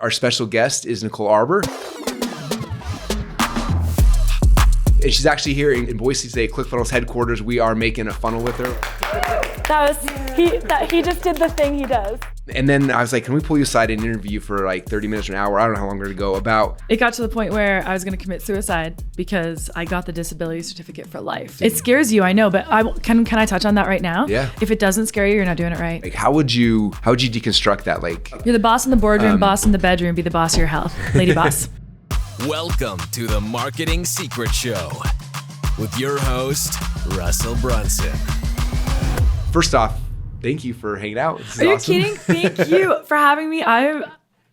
Our special guest is Nicole Arbour. And she's actually here in Boise today, ClickFunnels headquarters. We are making a funnel with her. He just did the thing he does. And then I was like, can we pull you aside and interview you for like 30 minutes or an hour? I don't know how long we're gonna go about. It got to the point where I was gonna commit suicide because I got the disability certificate for life. It scares you, I know, but can I touch on that right now? Yeah. If it doesn't scare you, you're not doing it right. Like, how would you deconstruct that? Like, You're the boss in the boardroom, boss in the bedroom, be the boss of your health. Lady boss. Welcome to the Marketing Secret Show with your host, Russell Brunson. First off, thank you for hanging out. Are you kidding? Thank you for having me.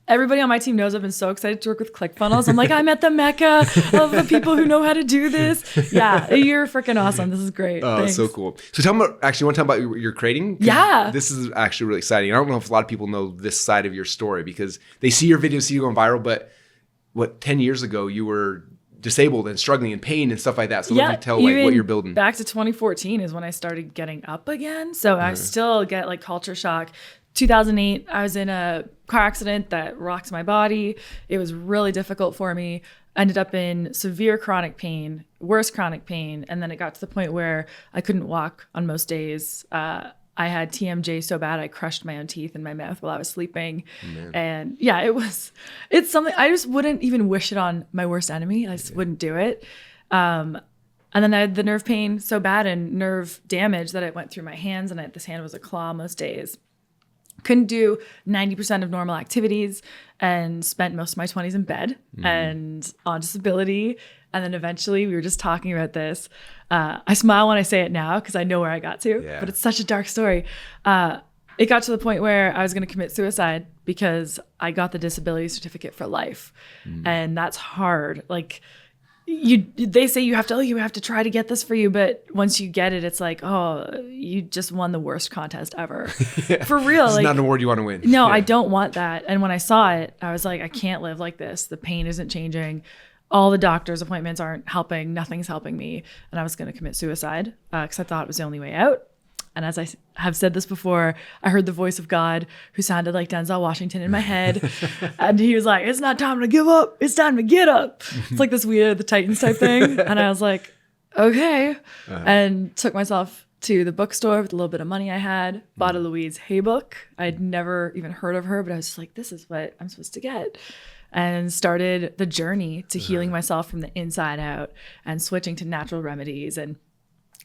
Everybody on my team knows I've been so excited to work with ClickFunnels. I'm like, I'm at the mecca of the people who know how to do this. Yeah, you're freaking awesome. This is great. Oh, Thanks. so cool. So tell me, actually, you want to talk about your creating? Yeah. This is actually really exciting. I don't know if a lot of people know this side of your story because they see your videos, see you going viral, but 10 years ago, you were disabled and struggling in pain and stuff like that. So let me tell like what you're building. Back to 2014 is when I started getting up again. So I still get like culture shock. 2008, I was in a car accident that rocked my body. It was really difficult for me. Ended up in severe chronic pain, worse chronic pain. And then it got to the point where I couldn't walk on most days. I had TMJ so bad I crushed my own teeth in my mouth while I was sleeping. Man. And yeah, it's something I just wouldn't even wish it on my worst enemy. I just wouldn't do it. And then I had the nerve pain so bad and nerve damage that it went through my hands, and this hand was a claw most days. Couldn't do 90% of normal activities and spent most of my 20s in bed and on disability. And then eventually, we were just talking about this. I smile when I say it now because I know where I got to, but it's such a dark story. It got to the point where I was going to commit suicide because I got the disability certificate for life. And that's hard. Like, they say you have to try to get this for you, but once you get it, it's like, oh, you just won the worst contest ever. For real. It's like, not an award you want to win. No, I don't want that. And when I saw it, I was like, I can't live like this. The pain isn't changing. All the doctor's appointments aren't helping. Nothing's helping me. And I was going to commit suicide because I thought it was the only way out. And as I have said this before, I heard the voice of God who sounded like Denzel Washington in my head. And he was like, it's not time to give up. It's time to get up. It's like this We Are the Titans type thing. And I was like, okay. And took myself to the bookstore with a little bit of money I had, bought a Louise Hay book. I'd never even heard of her, but I was just like, this is what I'm supposed to get. And started the journey to healing myself from the inside out and switching to natural remedies and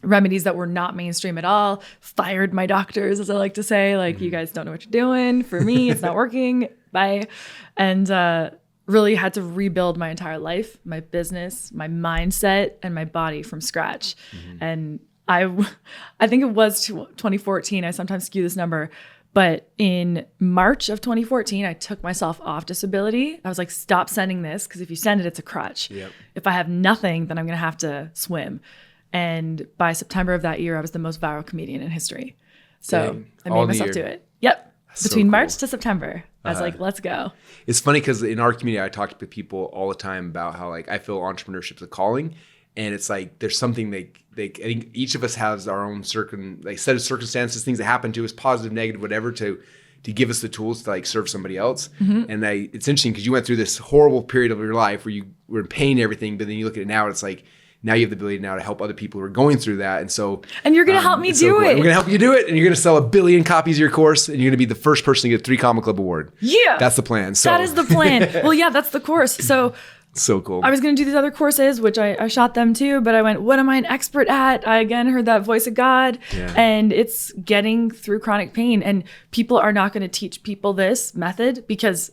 remedies that were not mainstream at all. Fired my doctors, as I like to say, like, you guys don't know what you're doing. For me, it's not working. Bye. And really had to rebuild my entire life, my business, my mindset, and my body from scratch. And I think it was 2014. I sometimes skew this number. But in March of 2014, I took myself off disability. I was like, stop sending this, because if you send it, it's a crutch. Yep. If I have nothing, then I'm going to have to swim. And by September of that year, I was the most viral comedian in history. So I made myself do it. Yep. Between March to September, I was like, let's go. It's funny because in our community, I talk to people all the time about how like I feel entrepreneurship is a calling. And it's like there's something I think each of us has our own set of circumstances, things that happen to us, positive, negative, whatever, to give us the tools to like serve somebody else. And it's interesting because you went through this horrible period of your life where you were in pain and everything, but then you look at it now, it's like now you have the ability now to help other people who are going through that. And so you're going to help me do it. I'm going to help you do it. And you're going to sell 1 billion copies of your course. And you're going to be the first person to get a 3 Comma Club award. Yeah. That's the plan. So that is the plan. Well, yeah, that's the course. So cool. I was going to do these other courses, which I shot them too, but I went, what am I an expert at? I again heard that voice of God, and it's getting through chronic pain. And people are not going to teach people this method because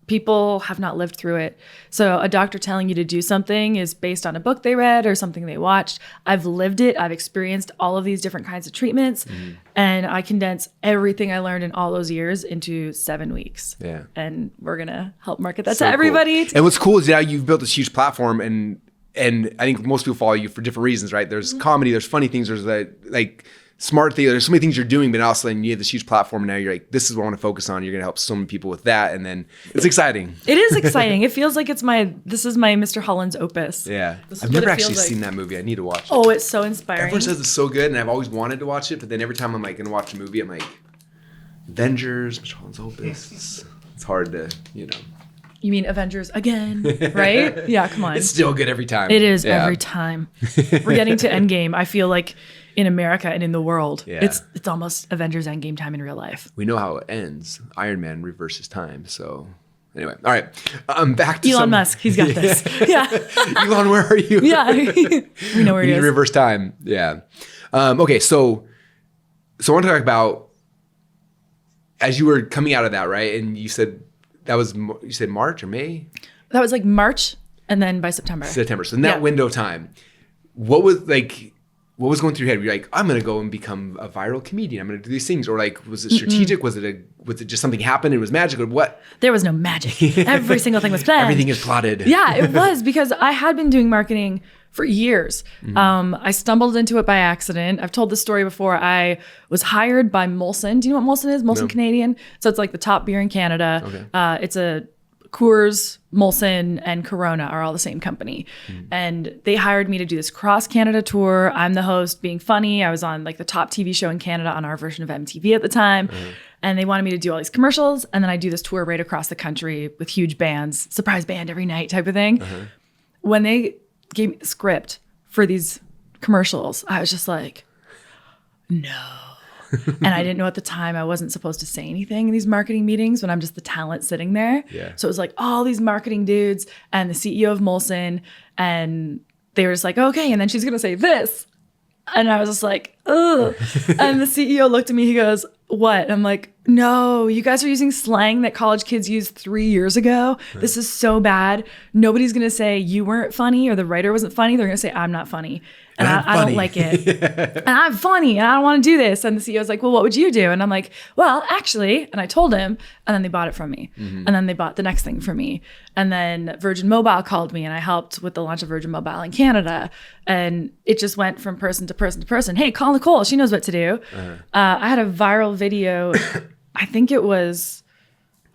people have not lived through it. So a doctor telling you to do something is based on a book they read or something they watched. I've lived it. I've experienced all of these different kinds of treatments, and I condense everything I learned in all those years into 7 weeks. Yeah. And we're going to help market that to everybody. Cool. And what's cool is now you've built this huge platform, and I think most people follow you for different reasons, right? There's comedy, there's funny things, there's like smart thing. There's so many things you're doing, but also then you have this huge platform. And now you're like, this is what I want to focus on. You're going to help so many people with that. And then it's exciting. It is exciting. It feels like this is my Mr. Holland's opus. Yeah. I've never actually seen that movie. I need to watch it. Oh, it's so inspiring. Everyone says it's so good. And I've always wanted to watch it. But then every time I'm like going to watch a movie, I'm like, Avengers, Mr. Holland's opus. It's hard to, You mean Avengers again, right? Yeah, come on. It's still good every time. It is every time. We're getting to Endgame. I feel like in America and in the world, it's almost Avengers Endgame time in real life. We know how it ends. Iron Man reverses time. So anyway, all right. Back to Elon Musk. He's got this. Yeah. Elon, where are you? Yeah. We know where We he need is. to reverse time. Yeah. Okay. So I want to talk about, as you were coming out of that, right? And you said you said March or May? That was like March, and then by September. So in that window of time, what was going through your head? Were you like, I'm going to go and become a viral comedian. I'm going to do these things. Or like, was it strategic? Was it just something happened? It was magic or what? There was no magic. Every single thing was planned. Everything is plotted. Yeah, it was, because I had been doing marketing for years. I stumbled into it by accident. I've told this story before. I was hired by Molson. Do you know what Molson is? Molson Canadian. So it's like the top beer in Canada. Okay. It's a Coors, Molson, and Corona are all the same company. And they hired me to do this cross Canada tour. I'm the host, being funny. I was on like the top TV show in Canada on our version of MTV at the time. And they wanted me to do all these commercials. And then I do this tour right across the country with huge bands, surprise band every night type of thing. When they gave me the script for these commercials, I was just like, no. And I didn't know at the time I wasn't supposed to say anything in these marketing meetings when I'm just the talent sitting there. Yeah. So it was like all these marketing dudes and the CEO of Molson, and they were just like, okay, and then she's gonna say this. And I was just like, ugh. And the CEO looked at me, he goes, what? And I'm like, no, you guys are using slang that college kids used 3 years ago. This is so bad. Nobody's gonna say you weren't funny or the writer wasn't funny. They're gonna say I'm not funny. And I don't like it. And I'm funny and I don't want to do this. And the CEO's like, well, what would you do? And I'm like, well, actually, and I told him, and then they bought it from me. And then they bought the next thing from me. And then Virgin Mobile called me and I helped with the launch of Virgin Mobile in Canada. And it just went from person to person to person. Hey, call Nicole. She knows what to do. I had a viral video. I think it was,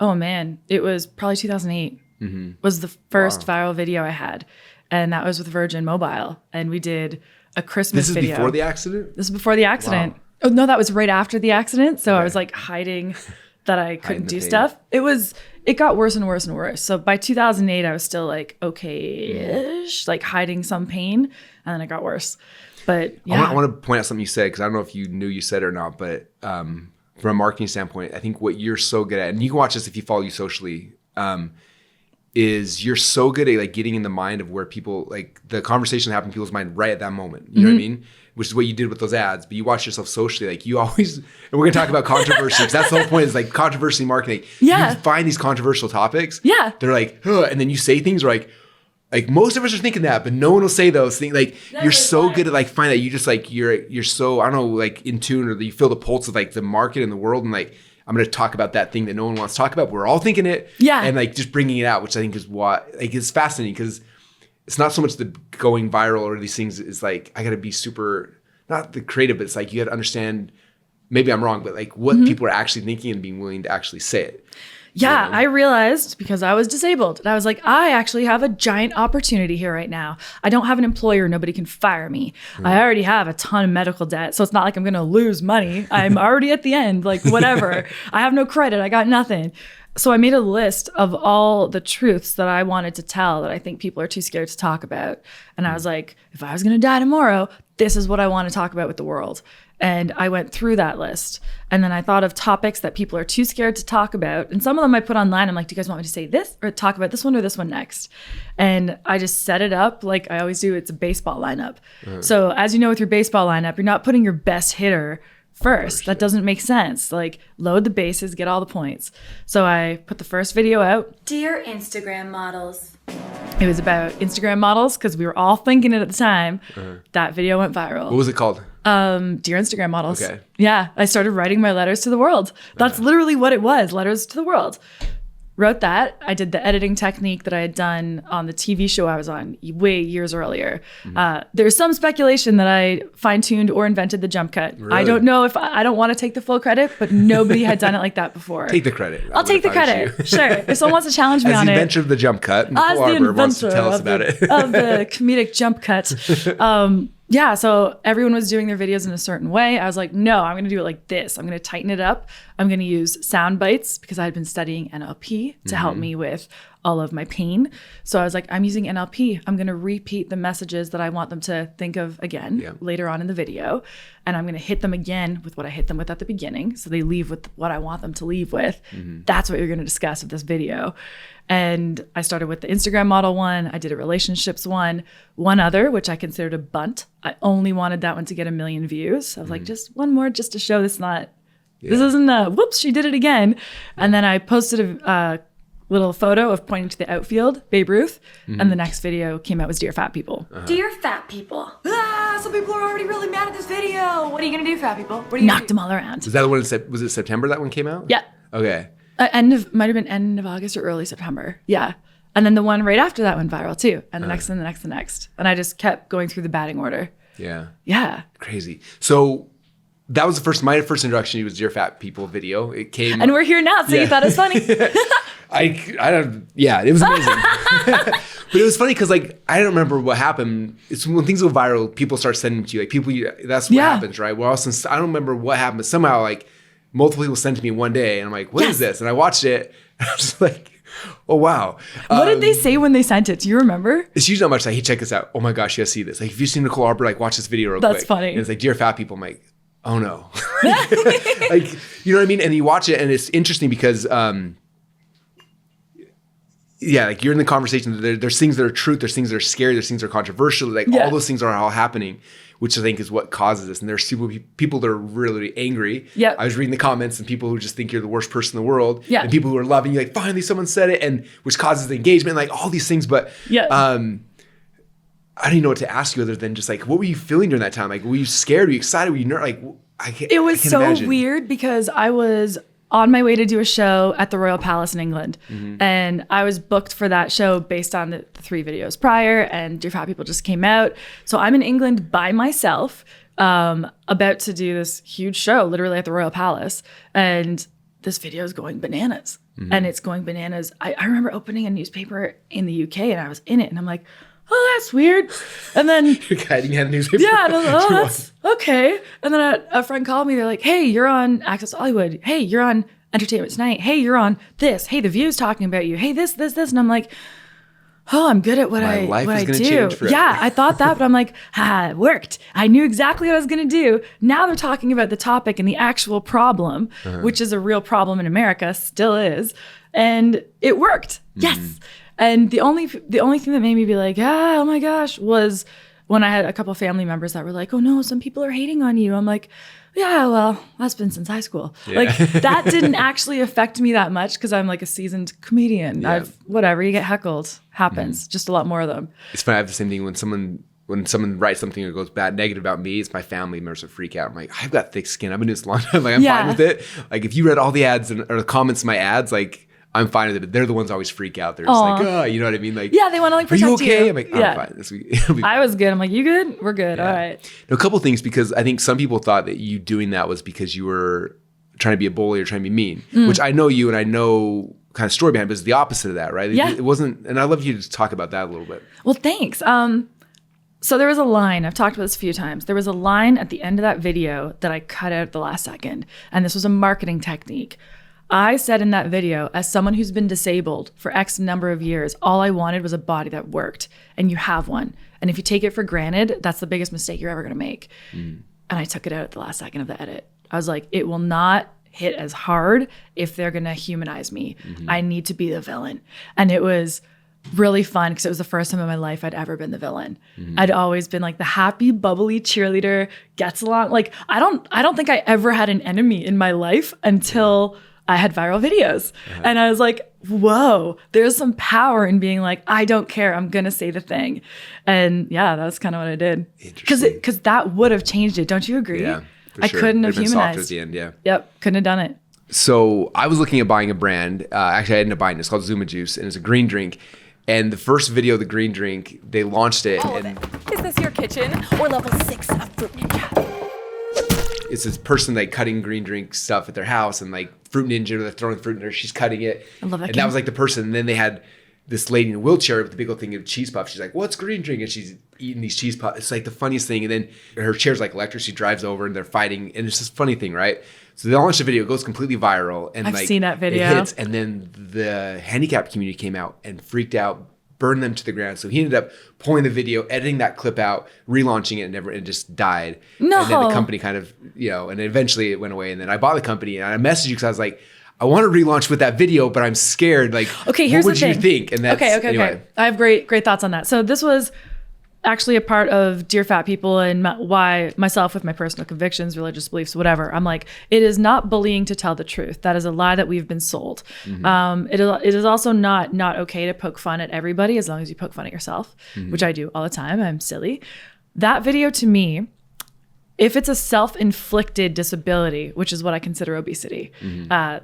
it was probably 2008 was the first viral video I had. And that was with Virgin Mobile. And we did a Christmas video. This is before the accident? This is before the accident. Wow. Oh, no, that was right after the accident. So I was like hiding that I couldn't do stuff. It got worse and worse and worse. So by 2008, I was still like, okay-ish, like hiding some pain. And then it got worse. But yeah. I want to point out something you said, because I don't know if you knew you said it or not, but from a marketing standpoint, I think what you're so good at, and you can watch this if you follow you socially, is you're so good at like getting in the mind of where people, like the conversation happen in people's mind right at that moment. You know what I mean? Which is what you did with those ads. But you watch yourself socially, like you always, and we're gonna talk about controversy, because that's the whole point, is like controversy marketing. Yeah. You find these controversial topipics. Yeah. They're like, huh, and then you say things like most of us are thinking that, but no one will say those things. Like you're so good at like find that you just like you're so, I don't know, like in tune, or you feel the pulse of like the market and the world, and like I'm going to talk about that thing that no one wants to talk about. We're all thinking it. Yeah. And like just bringing it out, which I think is what, like, it's fascinating, because it's not so much the going viral or these things. It's like, I got to be super, not the creative, but it's like, you got to understand, maybe I'm wrong, but like what people are actually thinking and being willing to actually say it. Yeah, I realized, because I was disabled, and I was like, I actually have a giant opportunity here right now. I don't have an employer. Nobody can fire me. I already have a ton of medical debt, so it's not like I'm going to lose money. I'm already at the end, like whatever. I have no credit. I got nothing. So I made a list of all the truths that I wanted to tell that I think people are too scared to talk about. And I was like, if I was going to die tomorrow, this is what I want to talk about with the world. And I went through that list. And then I thought of topics that people are too scared to talk about. And some of them I put online. I'm like, do you guys want me to say this or talk about this one or this one next? And I just set it up like I always do. It's a baseball lineup. So as you know, with your baseball lineup, you're not putting your best hitter first. That doesn't make sense. Like, load the bases, get all the points. So I put the first video out. Dear Instagram models. It was about Instagram models, because we were all thinking it at the time. That video went viral. What was it called? Dear Instagram models. Okay. Yeah, I started writing my letters to the world. That's literally what it was, letters to the world. Wrote that. I did the editing technique that I had done on the TV show I was on way years earlier. There's some speculation that I fine-tuned or invented the jump cut. Really? I don't know if I don't want to take the full credit, but nobody had done it like that before. Take the credit. I'll take the credit. Sure. If someone wants to challenge me As on the it. inventor of the jump cut, As Nicole the Arbour wants to inventor tell us of about the, it. of the comedic jump cut. Yeah, so everyone was doing their videos in a certain way. I was like, no, I'm going to do it like this. I'm going to tighten it up. I'm going to use sound bites because I had been studying NLP to help me with all of my pain. So I was like, I'm using NLP. I'm going to repeat the messages that I want them to think of again later on in the video. And I'm going to hit them again with what I hit them with at the beginning. So they leave with what I want them to leave with. That's what you're going to discuss with this video. And I started with the Instagram model one. I did a relationships one other, which I considered a bunt. I only wanted that one to get 1 million views. I was like, just one more just to show this isn't whoops, she did it again. And then I posted a little photo of pointing to the outfield, Babe Ruth. And the next video came out was Dear Fat People. Dear fat people. Some people are already really mad at this video. What are you gonna do, fat people? What are you Knocked them all around. Was that the one? Was it September that one came out? Yeah. Okay. Might have been end of August or early September. Yeah. And then the one right after that went viral too. And the next and the next and the next. And I just kept going through the batting order. Yeah. Yeah. Crazy. So that was my first introduction to was Dear Fat People video. It came. And we're here now, so you thought it was funny. It was amazing. But it was funny because like I don't remember what happened. It's when things go viral, people start sending them to you. Like people, that's what happens, right? Well, also, I don't remember what happened, but somehow like multiple people sent to me one day, and I'm like, "What is this?" And I watched it, and I was just like, "Oh wow!" What did they say when they sent it? Do you remember? It's usually not much. Like, "Hey, check this out! Oh my gosh, you gotta see this!" Like, if you've seen Nicole Arbour, like, watch this video real quick. That's funny. And it's like, "Dear Fat People," I'm like, "Oh no!" Like, you know what I mean? And you watch it, and it's interesting because. Like you're in the conversation. There's things that are truth. There's things that are scary. There's things that are controversial. Like all those things are all happening, which I think is what causes this. And there's people that are really angry. Yeah. I was reading the comments and people who just think you're the worst person in the world. Yeah. And people who are loving you, like finally someone said it, and which causes the engagement, like all these things. But I don't even know what to ask you other than just like, what were you feeling during that time? Like, were you scared? Were you excited? Were you like, It was so imagine. weird because I was on my way to do a show at the Royal Palace in England. And I was booked for that show based on the 3 videos prior, and Dear Fat People just came out. So I'm in England by myself, about to do this huge show, literally at the Royal Palace. And this video is going bananas. And it's going bananas. I remember opening a newspaper in the UK and I was in it and I'm like, oh, that's weird. And then You're guiding a newspaper. yeah, and I was like, oh, that's okay. And then a friend called me. They're like, hey, you're on Access Hollywood. Hey, you're on Entertainment Tonight. Hey, you're on this. Hey, The View's talking about you. Hey, this. And I'm like, oh, I'm good at what My I life is do. gonna change forever. Yeah, I thought that, but I'm like, it worked. I knew exactly what I was going to do. Now they're talking about the topic and the actual problem, which is a real problem in America, still is. And it worked. Yes. And the only thing that made me be like, oh my gosh, was when I had a couple of family members that were like, oh no, some people are hating on you. I'm like, yeah, well, that's been since high school. Yeah. Like that didn't actually affect me that much because I'm like a seasoned comedian. Yeah. Whatever, you get heckled, happens, just a lot more of them. It's funny. I have the same thing when someone writes something or goes bad, negative about me. It's my family members that freak out. I'm like, I've got thick skin. I've been doing this a long time. Like I'm fine with it. Like if you read all the ads or the comments in my ads, like I'm fine with it. But they're the ones that always freak out. They're just like, oh, you know what I mean? Like, yeah, they want to like protect you. Are you okay? you. I'm like, I'm fine. It'll be I was good. I'm like, you good? We're good. Yeah. All right. A couple things, because I think some people thought that you doing that was because you were trying to be a bully or trying to be mean, which I know you and I know kind of story behind, but it's the opposite of that, right? Yeah. It wasn't, and I'd love you to talk about that a little bit. Well, thanks. So there was a line, I've talked about this a few times. There was a line at the end of that video that I cut out at the last second. And this was a marketing technique. I said in that video, as someone who's been disabled for X number of years, all I wanted was a body that worked. And you have one. And if you take it for granted, that's the biggest mistake you're ever going to make. And I took it out at the last second of the edit. I was like, it will not hit as hard if they're going to humanize me. I need to be the villain. And it was really fun because it was the first time in my life I'd ever been the villain. I'd always been like the happy, bubbly cheerleader, gets along. Like I don't think I ever had an enemy in my life until I had viral videos. And I was like, whoa, there's some power in being like, I don't care, I'm gonna say the thing. And yeah, that's kind of what I did. Because that would have changed it. Don't you agree? Yeah, for I sure. couldn't have It'd been softer humanized. at the end, yeah. Yep, couldn't have done it. So I was looking at buying a brand. Actually, I ended up buying it. It's called Zuma Juice, and it's a green drink. And the first video of the green drink, they launched it. And Is this your kitchen or level 6 of Fruit Ninja? it's this person like cutting green drink stuff at their house, and like Fruit Ninja, they're throwing fruit in there. She's cutting it. I love that And game. that was like the person. And then they had this lady in a wheelchair with the big old thing of cheese puffs. She's like, what's green drink? And she's eating these cheese puffs. It's like the funniest thing. And then her chair's like electric. She drives over and they're fighting. And it's this funny thing, right? So they launched a video, it goes completely viral. And I've seen that video. It hits. And then the handicap community came out and freaked out, burned them to the ground. So he ended up pulling the video, editing that clip out, relaunching it, and it just died. No. And then the company kind of, and eventually it went away. And then I bought the company and I messaged you because I was like, I want to relaunch with that video, but I'm scared. Like, okay, here's what would the you thing. think? And that's, okay. I have great thoughts on that. So this was actually a part of Dear Fat People and why myself with my personal convictions, religious beliefs, whatever. I'm like, it is not bullying to tell the truth. That is a lie that we've been sold. It is also not okay to poke fun at everybody as long as you poke fun at yourself, which I do all the time. I'm silly. That video to me, if it's a self-inflicted disability, which is what I consider obesity,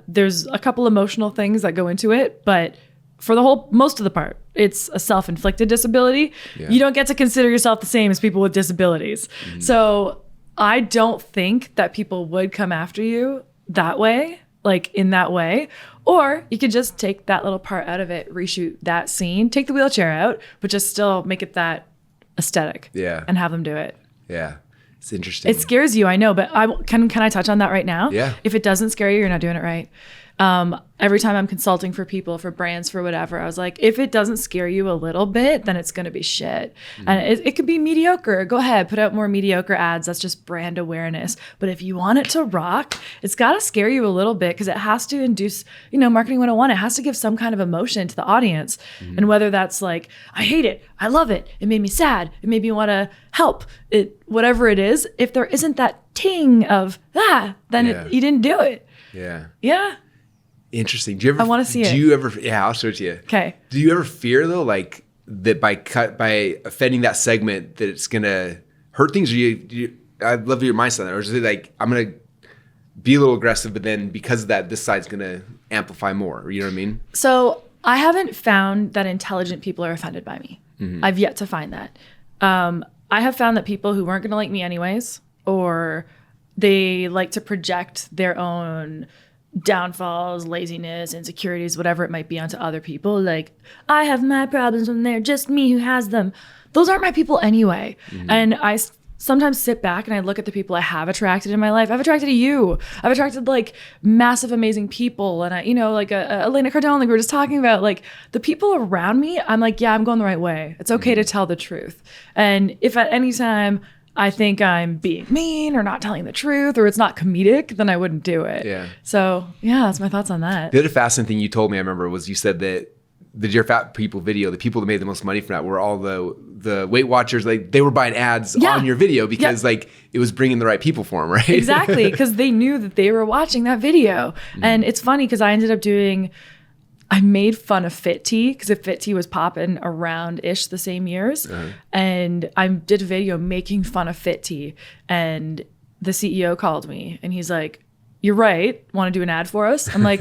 there's a couple emotional things that go into it, but for most of the part, it's a self-inflicted disability. Yeah. You don't get to consider yourself the same as people with disabilities. So I don't think that people would come after you that way, like in that way. Or you could just take that little part out of it, reshoot that scene, take the wheelchair out, but just still make it that aesthetic. Yeah. And have them do it. Yeah. It's interesting. It scares you, I know, but can I touch on that right now? Yeah. If it doesn't scare you, you're not doing it right. Every time I'm consulting for people, for brands, for whatever, I was like, if it doesn't scare you a little bit, then it's going to be shit. And it could be mediocre. Go ahead, put out more mediocre ads. That's just brand awareness. But if you want it to rock, it's got to scare you a little bit because it has to induce, marketing 101. It has to give some kind of emotion to the audience. And whether that's like, I hate it, I love it, it made me sad, it made me want to help, whatever it is, if there isn't that ting of, then you didn't do it. Yeah. Yeah. Interesting. Do you ever? I want to see it. Do you ever? Yeah, I'll show it to you. Okay. Do you ever fear though, like that by offending that segment, that it's gonna hurt things? Or I'd love your mindset on that. Or is it like I'm gonna be a little aggressive, but then because of that, this side's gonna amplify more? You know what I mean? So I haven't found that intelligent people are offended by me. I've yet to find that. I have found that people who weren't gonna like me anyways, or they like to project their own downfalls, laziness, insecurities, whatever it might be onto other people. Like, I have my problems when they're just me who has them. Those aren't my people anyway. And I sometimes sit back and I look at the people I have attracted in my life. I've attracted you. I've attracted like massive, amazing people. And I, like Elena Cardone, like we were just talking about, like the people around me, I'm like, yeah, I'm going the right way. It's okay to tell the truth. And if at any time I think I'm being mean or not telling the truth or it's not comedic, then I wouldn't do it. Yeah. So yeah, that's my thoughts on that. The other fascinating thing you told me, I remember, was you said that the Dear Fat People video, the people that made the most money from that were all the Weight Watchers. Like they were buying ads on your video because like it was bringing the right people for them, right? Exactly, because they knew that they were watching that video. And it's funny because I ended up I made fun of Fit Tea because Fit Tea was popping around-ish the same years. And I did a video making fun of Fit Tea. And the CEO called me and he's like, you're right. Want to do an ad for us? I'm like,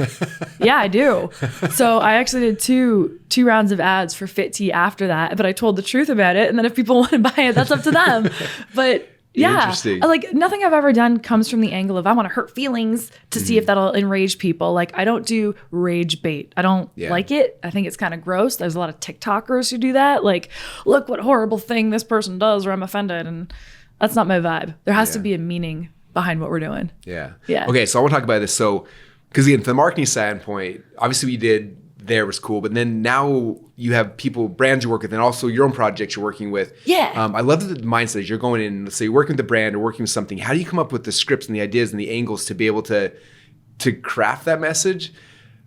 yeah, I do. So I actually did two rounds of ads for Fit Tea after that. But I told the truth about it. And then if people want to buy it, that's up to them. But yeah, interesting. Like nothing I've ever done comes from the angle of I want to hurt feelings to see if that'll enrage people. Like I don't do rage bait. I don't like it. I think it's kind of gross. There's a lot of TikTokers who do that. Like, look what horrible thing this person does or I'm offended. And that's not my vibe. There has to be a meaning behind what we're doing. Yeah. Yeah. Okay, so I want to talk about this. So, because again, from the marketing standpoint, obviously what you did there was cool, but then now you have brands you work with, and also your own projects you're working with. Yeah. I love the mindset. You're going in, let's say you're working with the brand or working with something. How do you come up with the scripts and the ideas and the angles to be able to craft that message?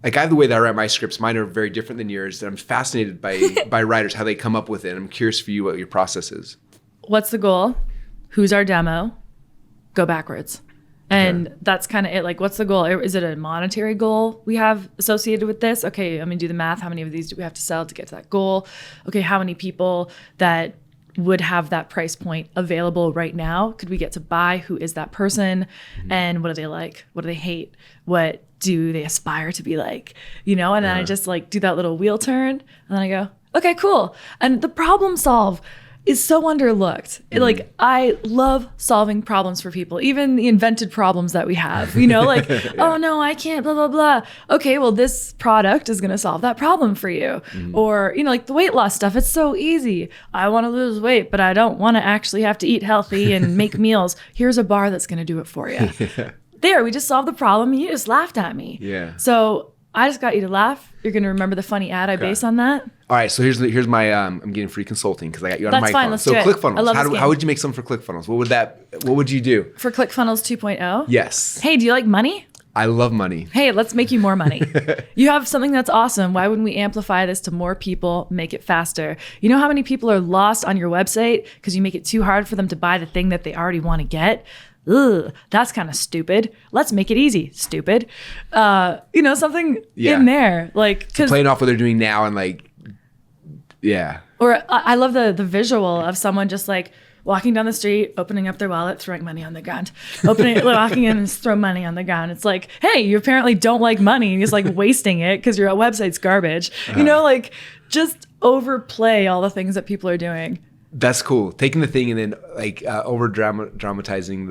Like I have the way that I write my scripts. Mine are very different than yours. And I'm fascinated by writers, how they come up with it. I'm curious for you what your process is. What's the goal? Who's our demo? Go backwards. And that's kind of it. Like, what's the goal? Is it a monetary goal we have associated with this? Okay, I'm gonna do the math. How many of these do we have to sell to get to that goal? Okay, how many people that would have that price point available right now could we get to buy? Who is that person? And what do they like? What do they hate? What do they aspire to be like? And then I just like do that little wheel turn and then I go, okay, cool. And the problem solve. is so underlooked. Like, I love solving problems for people, even the invented problems that we have, like, oh no, I can't, blah, blah, blah. Okay, well, this product is going to solve that problem for you. Or, like the weight loss stuff, it's so easy. I want to lose weight, but I don't want to actually have to eat healthy and make meals. Here's a bar that's going to do it for you. There, we just solved the problem. And you just laughed at me. Yeah. So I just got you to laugh. You're going to remember the funny ad I base on that. All right, so here's my I'm getting free consulting because I got you on That's my fine, phone. let's So do it. ClickFunnels. I love this How game. would you make something for ClickFunnels? What would you do? For ClickFunnels 2.0? Yes. Hey, do you like money? I love money. Hey, let's make you more money. You have something that's awesome. Why wouldn't we amplify this to more people, make it faster? You know how many people are lost on your website because you make it too hard for them to buy the thing that they already want to get? Ugh, that's kind of stupid. Let's make it easy, stupid. Something in there. Like, because Playing off what they're doing now and like, yeah. Or I love the visual of someone just like walking down the street, opening up their wallet, throwing money on the ground, walking in and just throw money on the ground. It's like, hey, you apparently don't like money. You're just like wasting it because your website's garbage. Like just overplay all the things that people are doing. That's cool. Taking the thing and then like over dramatizing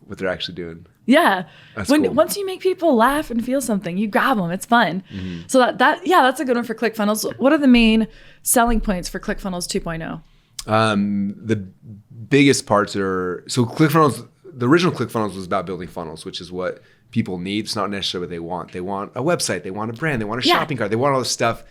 what they're actually doing. Yeah. That's cool. Once you make people laugh and feel something, you grab them. It's fun. So that's a good one for ClickFunnels. What are the main selling points for ClickFunnels 2.0? The biggest parts are ClickFunnels. The original ClickFunnels was about building funnels, which is what people need. It's not necessarily what they want. They want a website. They want a brand. They want a shopping cart. They want all this stuff.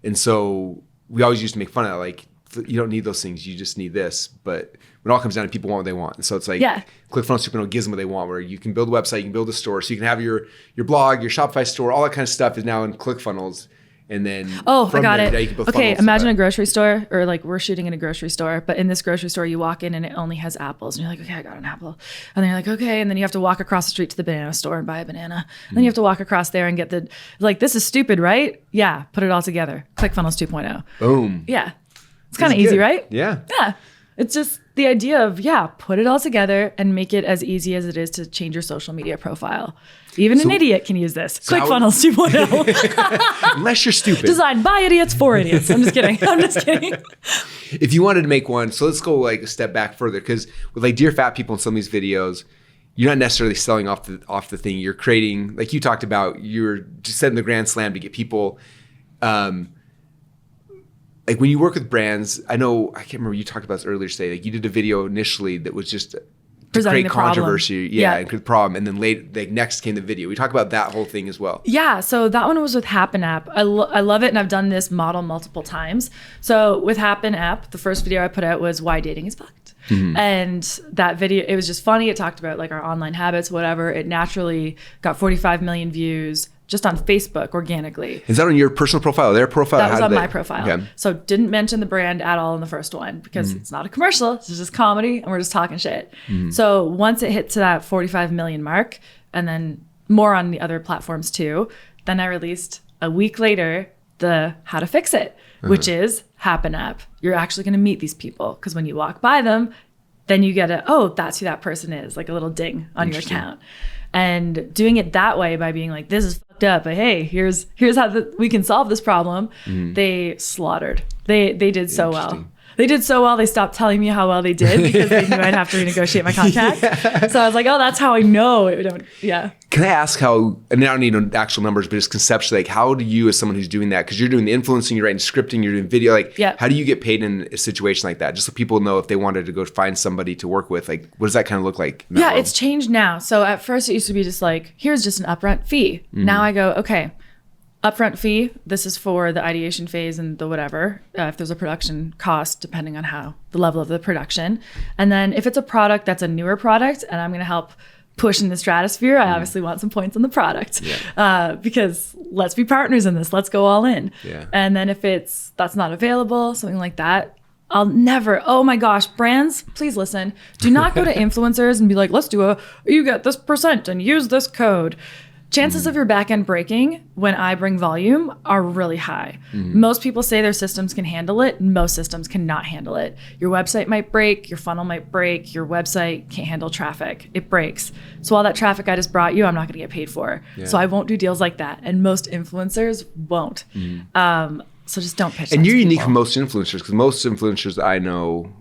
And so we always used to make fun of that. Like, you don't need those things. You just need this. But when it all comes down to people want what they want. And so it's like ClickFunnels 2.0 gives them what they want, where you can build a website, you can build a store. So you can have your blog, your Shopify store, all that kind of stuff is now in ClickFunnels. And then I got it. You can build Okay, funnels. imagine a grocery store, or like we're shooting in a grocery store, but in this grocery store you walk in and it only has apples. And you're like, okay, I got an apple. And then you're like, okay. And then you have to walk across the street to the banana store and buy a banana. And then you have to walk across there and get this is stupid, right? Yeah, put it all together. ClickFunnels 2.0. Boom. Yeah. It's kind of easy, right? Yeah. Yeah. It's just the idea of, put it all together and make it as easy as it is to change your social media profile. Even an idiot can use this. ClickFunnels 2.0. Unless you're stupid. Designed by idiots for idiots. I'm just kidding. If you wanted to make one, so let's go like a step back further, because with like Dear Fat People in some of these videos, you're not necessarily selling off the thing. You're creating, like you talked about, you're just setting the grand slam to get people. Like when you work with brands, I can't remember, you talked about this earlier today. Like you did a video initially that was just to Presenting create the problem. controversy, and create the problem, and then next came the video. We talk about that whole thing as well. Yeah, so that one was with Happen App. I love it, and I've done this model multiple times. So with Happen App, the first video I put out was why dating is fucked. And that video, it was just funny. It talked about like our online habits, whatever. It naturally got 45 million views just on Facebook organically. Is that on your personal profile, their profile? That was on my profile. Okay. So didn't mention the brand at all in the first one because it's not a commercial. It's just comedy and we're just talking shit. So once it hit to that 45 million mark, and then more on the other platforms too, then I released a week later the how to fix it, which is Happen App. You're actually going to meet these people because when you walk by them, then you get that's who that person is, like a little ding on your account. And doing it that way by being like, this is fucked up, but hey, here's how we can solve this problem. They slaughtered. They did so well. They did so well, they stopped telling me how well they did because they knew I'd have to renegotiate my contract. So I was like, oh, that's how I know. Can I ask how, I mean, I don't need actual numbers, but just conceptually, like how do you, as someone who's doing that, because you're doing the influencing, you're writing scripting, you're doing video, like how do you get paid in a situation like that? Just so people know if they wanted to go find somebody to work with, like what does that kind of look like? Yeah, it's changed now. So at first it used to be just like, here's just an upfront fee. Now I go, okay, upfront fee, this is for the ideation phase and the whatever, if there's a production cost, depending on the level of the production. And then if it's a product that's a newer product and I'm going to help push in the stratosphere, I obviously want some points on the product because let's be partners in this. Let's go all in. And then if that's not available, something like that, I'll never, oh my gosh, brands, please listen. Do not go to influencers and be like, you get this % and use this code. Chances of your back end breaking when I bring volume are really high. Most people say their systems can handle it. Most systems cannot handle it. Your website might break, your funnel might break, your website can't handle traffic. It breaks. So all that traffic I just brought you, I'm not going to get paid for. So I won't do deals like that. And most influencers won't. So just don't pitch. And that you're to unique people. from most influencers, because most influencers I know,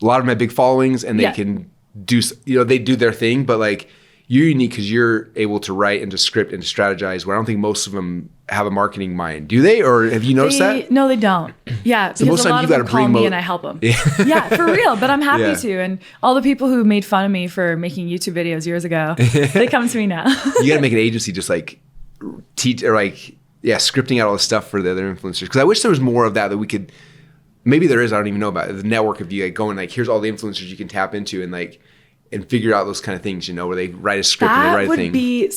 a lot of them have big followings and they can do, they do their thing, but like you're unique because you're able to write and to script and to strategize, where I don't think most of them have a marketing mind. Do they? Or have you noticed that? No, they don't. Yeah, So because most a time lot you of them gotta call bring me and I help them. Yeah, for real. But I'm happy Yeah. to. And all the people who made fun of me for making YouTube videos years ago, they come to me now. You got to make an agency just like teach or like, scripting out all this stuff for the other influencers. Because I wish there was more of that we could, maybe there is, I don't even know about it, the network of you like going like, here's all the influencers you can tap into and figure out those kind of things, where they write a script and they write a thing. That would be,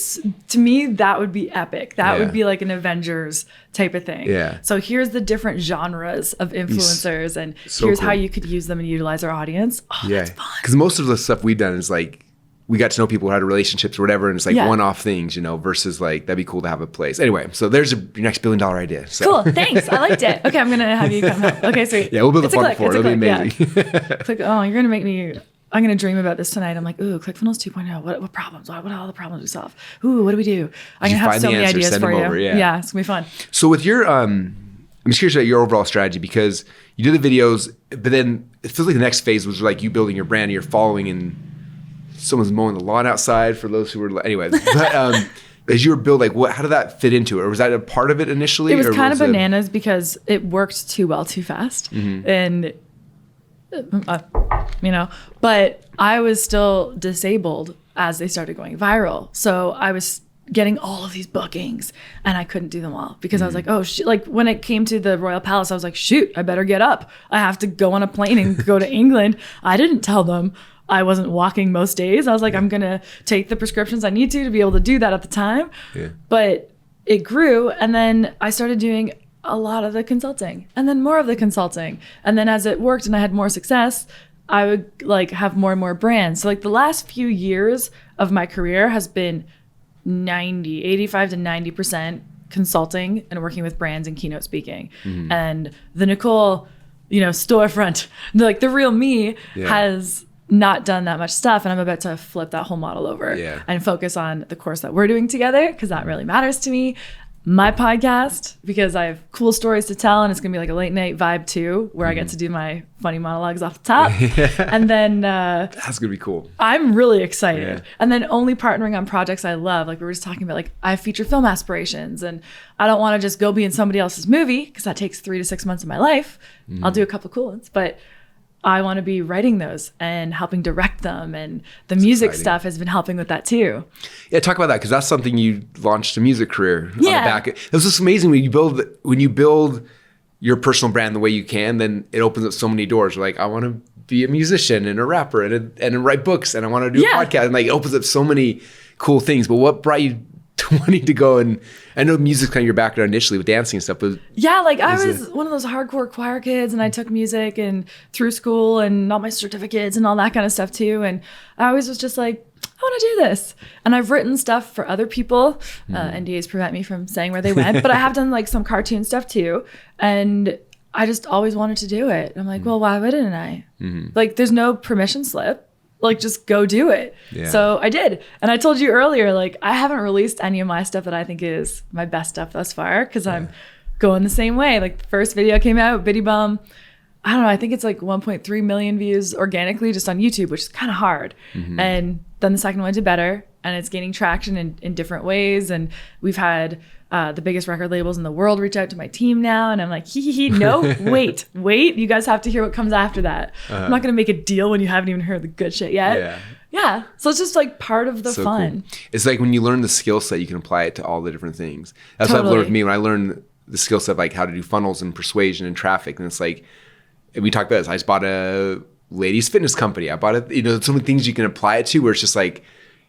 to me, that would be epic. That Yeah. would be like an Avengers type of thing. Yeah. So here's the different genres of influencers and so here's how cool. you could use them and utilize our audience. Oh, that's fun. Because most of the stuff we've done is like, we got to know people who had relationships or whatever, and it's like one-off things, versus like, that'd be cool to have a place. Anyway, so there's your next $1 billion idea. So. Cool. Thanks. I liked it. Okay, I'm going to have you come help. Okay, sweet. Yeah, we'll build It's a funnel for it. It's It'll be click, amazing. Yeah. Click, oh, you're going to make me... I'm going to dream about this tonight. I'm like, ooh, ClickFunnels 2.0. What problems? What are all the problems we solve? Ooh, what do we do? I'm going to have find so the many answers, ideas send for them you. over, yeah. It's going to be fun. So with your, I'm just curious about your overall strategy, because you do the videos, but then it feels like the next phase was like you building your brand and your following, and someone's mowing the lawn outside for those who were, anyway. But as you were building, how did that fit into it? Or was that a part of it initially? It was or kind of bananas because it worked too well too fast. Mm-hmm. And, but I was still disabled as they started going viral. So I was getting all of these bookings and I couldn't do them all because I was like, oh, like when it came to the Royal Palace, I was like, shoot, I better get up. I have to go on a plane and go to England. I didn't tell them I wasn't walking most days. I was like, I'm going to take the prescriptions I need to be able to do that at the time. Yeah. But it grew. And then I started doing a lot of the consulting and then more of the consulting. And then as it worked and I had more success, I would like have more and more brands. So like the last few years of my career has been 85 to 90% consulting and working with brands and keynote speaking. Mm-hmm. And the Nicole, storefront, like the real me has not done that much stuff. And I'm about to flip that whole model over and focus on the course that we're doing together because that really matters to me. My podcast, because I have cool stories to tell and it's gonna be like a late night vibe too, where I get to do my funny monologues off the top. And then that's gonna be cool. I'm really excited. And then only partnering on projects I love. Like we were just talking about, like I have feature film aspirations and I don't want to just go be in somebody else's movie because that takes 3 to 6 months of my life. I'll do a couple cool ones, but I want to be writing those and helping direct them. And the music stuff has been helping with that too. Yeah, talk about that because that's something you launched a music career on the back. It was just amazing when you build your personal brand the way you can, then it opens up so many doors. Like I want to be a musician and a rapper and write books and I want to do a podcast, and like it opens up so many cool things. But what brought you to wanting to go? And I know music's kind of your background initially with dancing and stuff, but I was one of those hardcore choir kids and I took music and through school and all my certificates and all that kind of stuff too. And I always was just like, I want to do this. And I've written stuff for other people. NDAs prevent me from saying where they went, but I have done like some cartoon stuff too. And I just always wanted to do it. I'm like, well, why wouldn't I? Like there's no permission slip. Like just go do it. Yeah. So I did. And I told you earlier, like I haven't released any of my stuff that I think is my best stuff thus far because I'm going the same way. Like the first video came out, Bitty Bum. I don't know, I think it's like 1.3 million views organically just on YouTube, which is kind of hard. And then the second one did better and it's gaining traction in different ways. And we've had the biggest record labels in the world reach out to my team now. And I'm like, no, wait, you guys have to hear what comes after that. I'm not going to make a deal when you haven't even heard the good shit yet. Yeah. So it's just like part of the fun. Cool. It's like when you learn the skill set, you can apply it to all the different things. That's what I've learned with me when I learned the skill set, like how to do funnels and persuasion and traffic. And it's like, and we talked about this. I just bought a ladies fitness company. I bought it, so many things you can apply it to where it's just like,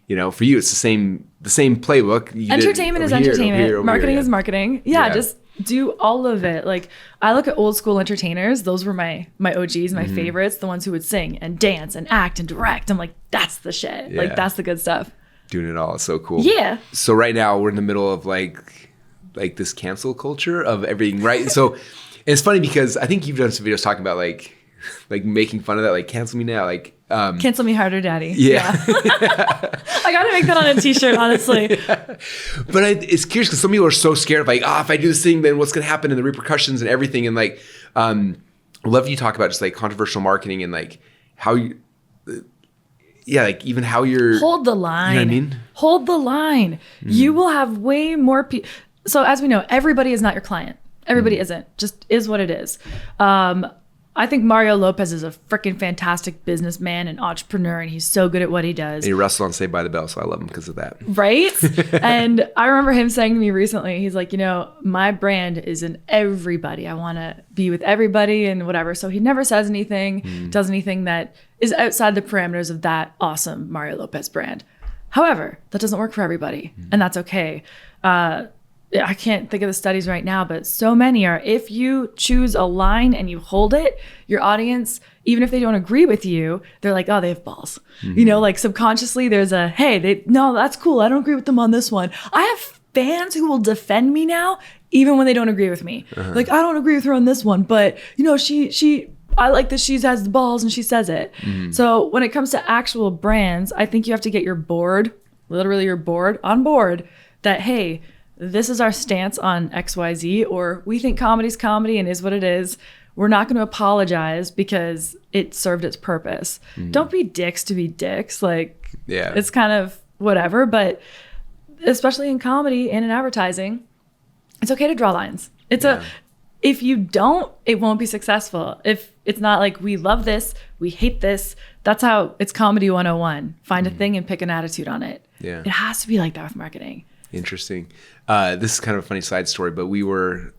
for you, it's the same playbook. Entertainment is entertainment. Marketing is marketing. Yeah, just do all of it. Like I look at old school entertainers. Those were my OGs, my favorites, the ones who would sing and dance and act and direct. I'm like, that's the shit. Yeah. Like that's the good stuff. Doing it all. It's so cool. Yeah. So right now we're in the middle of like this cancel culture of everything, right? So it's funny because I think you've done some videos talking about like like making fun of that, like cancel me now, like Cancel me harder, daddy. Yeah. I gotta make that on a t-shirt, honestly. But it's curious because some people are so scared of like, if I do this thing, then what's gonna happen and the repercussions and everything. And like, I'd love you talk about just like controversial marketing and like how you, like even how you're hold the line. You know what I mean? Hold the line. You will have way more people. So as we know, everybody is not your client. Everybody isn't. Just is what it is. I think Mario Lopez is a freaking fantastic businessman and entrepreneur, and he's so good at what he does. And he wrestled on Saved by the Bell, so I love him because of that. Right? And I remember him saying to me recently, he's like, my brand is in everybody. I want to be with everybody and whatever. So he never says anything, does anything that is outside the parameters of that awesome Mario Lopez brand. However, that doesn't work for everybody, and that's okay. I can't think of the studies right now, but so many are, if you choose a line and you hold it, your audience, even if they don't agree with you, they're like, oh, they have balls. Like subconsciously there's a, hey, no, that's cool. I don't agree with them on this one. I have fans who will defend me now, even when they don't agree with me. Like, I don't agree with her on this one, but I like that she has the balls and she says it. So when it comes to actual brands, I think you have to get your board, literally your board on board that, hey, this is our stance on XYZ, or we think comedy's comedy and is what it is. We're not going to apologize because it served its purpose. Don't be dicks to be dicks. Like, it's kind of whatever, but especially in comedy and in advertising, it's okay to draw lines. If you don't, it won't be successful. If it's not like, we love this, we hate this, that's how it's comedy 101. Find a thing and pick an attitude on it. Yeah. It has to be like that with marketing. Interesting. This is kind of a funny side story, but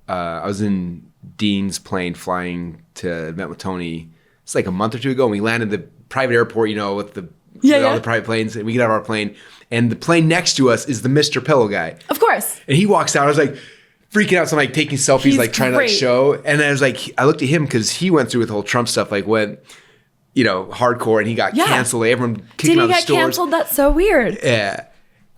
I was in Dean's plane flying to an event with Tony. It's like a month or two ago, and we landed at the private airport, with all the private planes, and we get out of our plane, and the plane next to us is the Mr. Pillow guy. Of course. And he walks out. I was like freaking out. So I'm like taking selfies, He's like trying to like show. And I was like, I looked at him because he went through with the whole Trump stuff, like went, hardcore, and he got canceled. Everyone kicked him out of the stores. Did he get canceled? That's so weird. Yeah.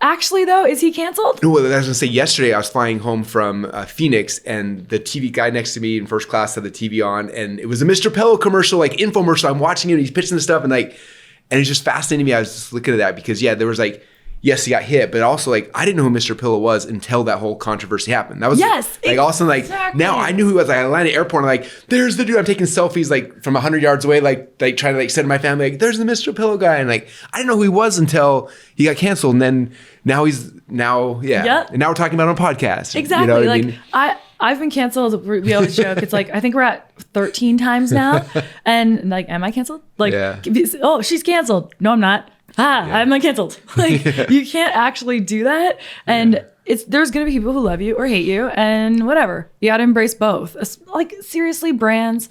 Actually, though, is he canceled? Well, I was going to say, yesterday I was flying home from Phoenix, and the TV guy next to me in first class had the TV on, and it was a Mr. Pillow commercial, like infomercial. I'm watching it, and he's pitching the stuff, and it's just fascinating to me. I was just looking at that because, there was like, yes, he got hit, but also like, I didn't know who Mr. Pillow was until that whole controversy happened. That was all of a sudden, like, now I knew who he was. Like, I landed at the airport, and like, there's the dude. I'm taking selfies like from 100 yards away, like trying to like say to my family, like, there's the Mr. Pillow guy, and like, I didn't know who he was until he got canceled, and then now and now we're talking about it on a podcast. Exactly. You know what like I mean? I've been canceled. We always joke. It's like, I think we're at 13 times now, and like, am I canceled? Like, oh, she's canceled. No, I'm not. I'm not canceled. Like, you can't actually do that. And there's going to be people who love you or hate you, and whatever. You got to embrace both. Like, seriously, brands.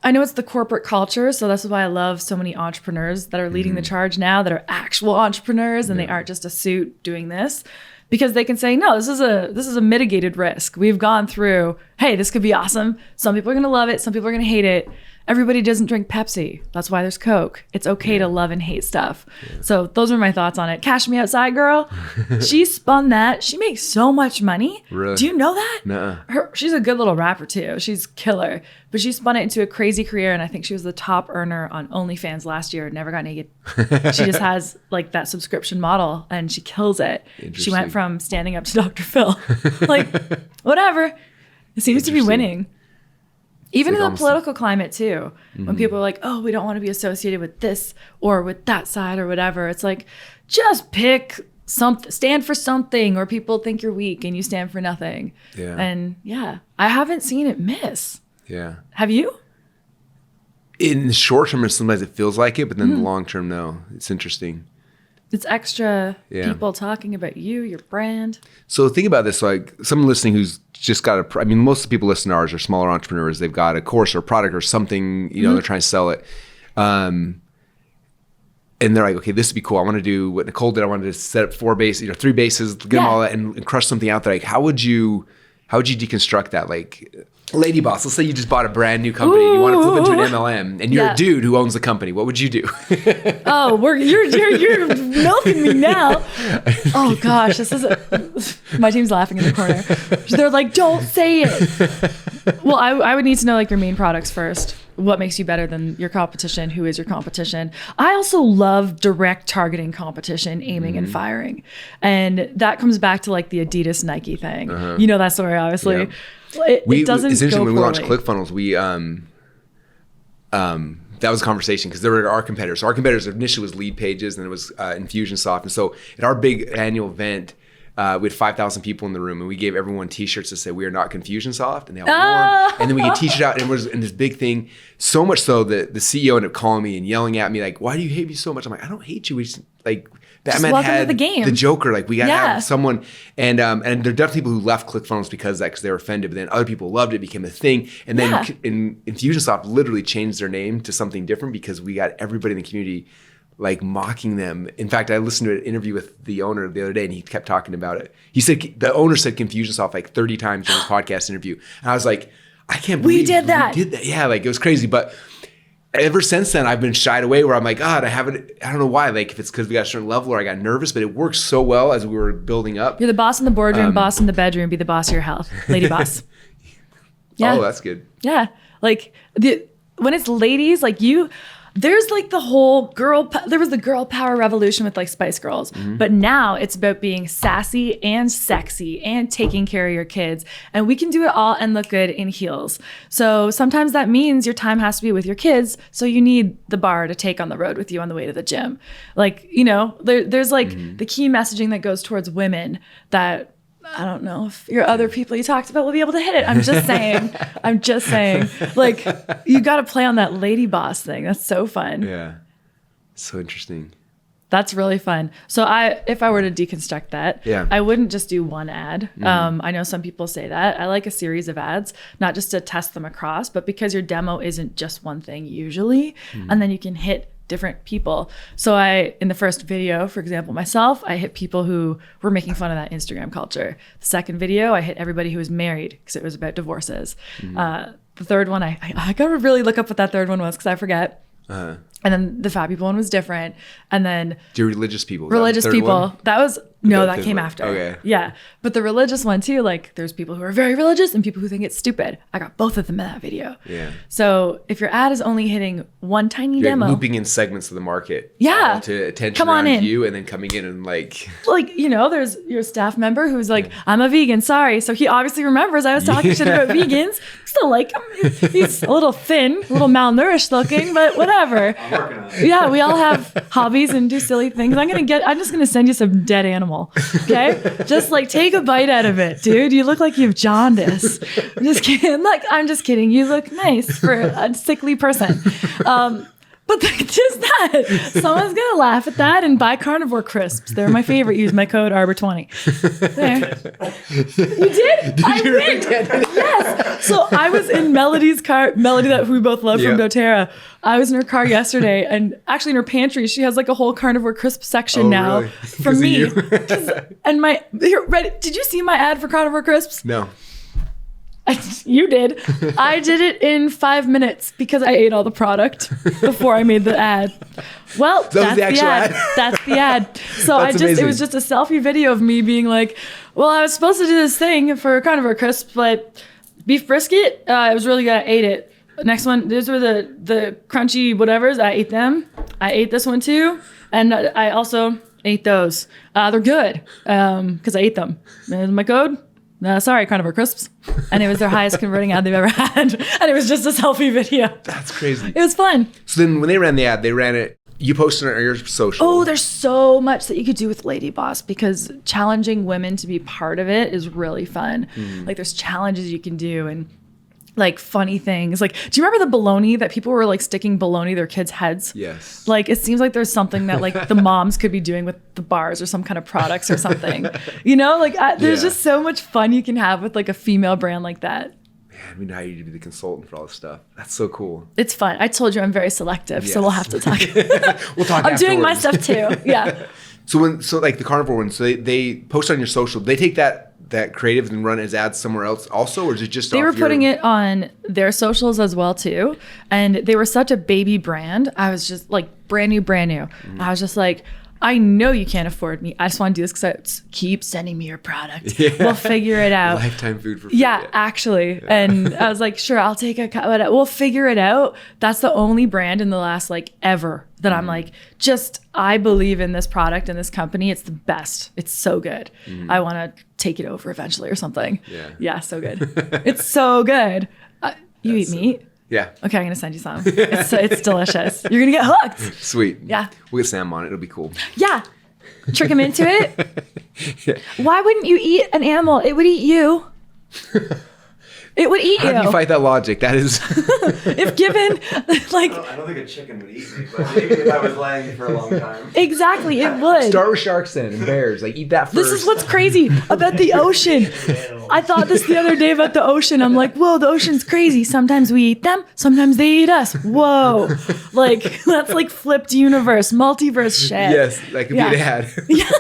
I know it's the corporate culture, so that's why I love so many entrepreneurs that are leading the charge now, that are actual entrepreneurs, and they aren't just a suit doing this, because they can say, no, this is a mitigated risk. We've gone through, hey, this could be awesome. Some people are going to love it. Some people are going to hate it. Everybody doesn't drink Pepsi. That's why there's Coke. It's okay to love and hate stuff. So those are my thoughts on it. Cash Me Outside girl, she spun that. She makes so much money. Really? Do you know that? Nuh-uh. She's a good little rapper too. She's killer. But she spun it into a crazy career, and I think she was the top earner on OnlyFans last year. Never got naked. She just has like that subscription model, and she kills it. She went from standing up to Dr. Phil. Like, whatever. It seems to be winning. Even in the political climate too, when people are like, oh, we don't want to be associated with this or with that side or whatever. It's like, just pick something, stand for something, or people think you're weak and you stand for nothing. Yeah. And I haven't seen it miss. Yeah. Have you? In the short term, sometimes it feels like it, but then the long term, no. It's interesting. It's extra people talking about you, your brand. So think about this, like someone listening who's just got most of the people listening to ours are smaller entrepreneurs. They've got a course or a product or something, they're trying to sell it. And they're like, okay, this would be cool. I want to do what Nicole did. I wanted to set up 3 bases, get them all that and crush something out there. Like, how would you deconstruct that? Like, Lady Boss, let's say you just bought a brand new company. You want to flip into an MLM, and you're a dude who owns the company. What would you do? Oh, you're milking me now. Oh gosh, my team's laughing in the corner. They're like, don't say it. Well, I would need to know like your main products first. What makes you better than your competition? Who is your competition? I also love direct targeting competition, aiming and firing. And that comes back to like the Adidas Nike thing. You know that story, obviously. Yep. It doesn't essentially go when we launched poorly. ClickFunnels, we that was a conversation because there were our competitors. So our competitors initially was Lead Pages, and it was Infusionsoft. And so at our big annual event, we had 5,000 people in the room, and we gave everyone T-shirts that said "We are not Confusionsoft," and they all wore. And then we get T-shirts out, and it was in this big thing. So much so that the CEO ended up calling me and yelling at me like, "Why do you hate me so much?" I'm like, "I don't hate you. We just like." Batman had the game. The Joker, like we got to have someone, and there are definitely people who left ClickFunnels because of that, because they were offended. But then other people loved it, became a thing, and then Infusionsoft literally changed their name to something different because we got everybody in the community like mocking them. In fact, I listened to an interview with the owner the other day, and he kept talking about it. He said the owner said Confusionsoft like 30 times in his podcast interview, and I was like, I can't believe we did that. Yeah, like it was crazy, but. Ever since then, I've been shied away where I'm like, God, I don't know why. Like if it's because we got a certain level or I got nervous, but it worked so well as we were building up. You're the boss in the boardroom, boss in the bedroom, be the boss of your health. Lady boss. Yeah. Oh, that's good. Yeah. Like when it's ladies, like there's like the whole there was the girl power revolution with like Spice Girls, but now it's about being sassy and sexy and taking care of your kids. And we can do it all and look good in heels. So sometimes that means your time has to be with your kids. So you need the bar to take on the road with you on the way to the gym. Like, there's like the key messaging that goes towards women that I don't know if your other people you talked about will be able to hit it. I'm just saying. Like, you got to play on that lady boss thing. That's so fun. Yeah. So interesting. That's really fun. So if I were to deconstruct that, I wouldn't just do one ad. I know some people say that. I like a series of ads, not just to test them across, but because your demo isn't just one thing usually, and then you can hit different people. So in the first video, for example, myself, I hit people who were making fun of that Instagram culture. The second video, I hit everybody who was married because it was about divorces. The third one, I got to really look up what that third one was because I forget. And then the fat people one was different. And then do religious people. Religious people. One? That was that came after. Okay. Yeah. But the religious one too, like there's people who are very religious and people who think it's stupid. I got both of them in that video. Yeah. So if your ad is only hitting one tiny You're demo. looping in segments of the market. Yeah. To attention Come on around in. you and then coming in and like. Like, there's your staff member who's like, I'm a vegan, sorry. So he obviously remembers I was talking shit about vegans. Still like him. He's a little thin, a little malnourished looking, but whatever. I'm working on it. Yeah, we all have hobbies and do silly things. I'm just gonna send you some dead animal. Okay? Just like take a bite out of it, dude. You look like you have jaundice. I'm just kidding. I'm just kidding. You look nice for a sickly person. But just that. Someone's going to laugh at that and buy carnivore crisps. They're my favorite. Use my code Arbour20. There. You did? I win. Yes. So I was in Melody's car. Melody, that we both love from doTERRA. I was in her car yesterday, and actually in her pantry, she has like a whole carnivore crisp section now really? for Because of me. you? And did you see my ad for carnivore crisps? No. You did. I did it in 5 minutes because I ate all the product before I made the ad. Well, that's the ad. That's the ad. So it was just a selfie video of me being like, well, I was supposed to do this thing for carnivore crisp, but beef brisket, it was really good. I ate it. Next one, these were the crunchy whatevers. I ate them. I ate this one too. And I also ate those. They're good because I ate them. There's my code. Sorry, carnivore crisps. And it was their highest converting ad they've ever had. And it was just a selfie video. That's crazy. It was fun. So then when they ran the ad, they ran it, you posted it on your social. Oh, there's so much that you could do with Lady Boss because challenging women to be part of it is really fun. Like there's challenges you can do and like funny things. Like, do you remember the bologna that people were like sticking bologna to their kids' heads? Yes. Like, it seems like there's something that like the moms could be doing with the bars or some kind of products or something. There's just so much fun you can have with like a female brand like that. Man, we know you to be the consultant for all this stuff. That's so cool. It's fun. I told you I'm very selective, so we'll have to talk. We'll talk I'm doing my afterwards. stuff too. Yeah. So like the carnivore one, so they post on your social, they take that that creative and run as ads somewhere else also, or is it just They were putting it on their socials as well too, and they were such a baby brand. I was just like brand new. I was just like, I know you can't afford me. I just want to do this because keep sending me your product. Yeah. We'll figure it out. Lifetime food for free. Yeah, actually. Yeah. And I was like, sure, I'll take a cut. We'll figure it out. That's the only brand in the last like ever that I'm like, I believe in this product and this company. It's the best. It's so good. I want to take it over eventually or something. Yeah, so good. It's so good. You eat meat? Yeah. Okay, I'm gonna send you some. It's delicious. You're gonna get hooked. Sweet. Yeah. We'll get Sam on it. It'll be cool. Yeah. Trick him into it. Yeah. Why wouldn't you eat an animal? It would eat you. It would eat you. How do you fight that logic? That is. If given, like. I don't think a chicken would eat me, but maybe if I was laying for a long time. Exactly, it would. Start with sharks then and bears. Like, eat that first. This is what's crazy about the ocean. I thought this the other day about the ocean. I'm like, whoa, the ocean's crazy. Sometimes we eat them, sometimes they eat us. Whoa. Like, that's like flipped universe, multiverse shit. Yes, that could be an ad. Yeah.